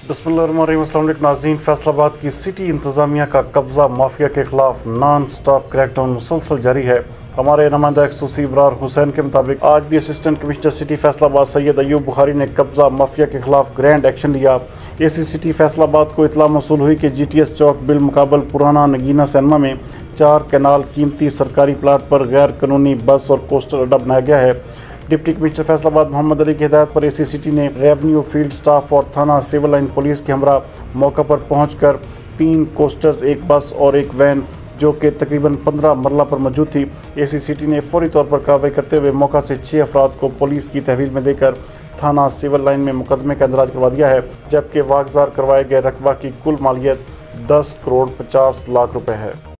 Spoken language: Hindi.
बिस्मिल्लाहिर्रहमानिर्रहीम। नाज़रीन, फैसलाबाद की सिटी इंतज़ामिया का कब्ज़ा माफिया के खिलाफ नॉन स्टॉप क्रैकडाउन मुसलसल जारी है। हमारे नुमाइंदा एक्सूसी इब्रार हुसैन के मुताबिक आज भी assistant commissioner city Faisalabad Syed Ayub Bukhari ने कब्ज़ा माफिया के खिलाफ ग्रैंड एक्शन लिया। एसी सिटी फैसलाबाद को इतला मौसूल हुई कि GTS चौक बिलमुकाबल पुराना नगीना सिनेमा में 4 कैनाल कीमती सरकारी प्लाट पर गैर कानूनी बस और कोस्टर अड्डा बनाया गया है। डिप्टी कमिश्नर फैसलाबाद मोहम्मद अली की हिदायत पर एसी सिटी ने रेवेन्यू फील्ड स्टाफ और थाना सिविल लाइन पुलिस के हमरा मौका पर पहुंचकर 3 कोस्टर्स, 1 बस और 1 वैन जो कि तकरीबन 15 मरला पर मौजूद थी, एसी सिटी ने फौरी तौर पर कार्रवाई करते हुए मौका से 6 अफराद को पुलिस की तहवील में देकर थाना सिविल लाइन में मुकदमे का इंदराज करवा दिया है, जबकि वागजार करवाए गए रकबा की कुल मालियत 10 करोड़ 50 लाख रुपए है।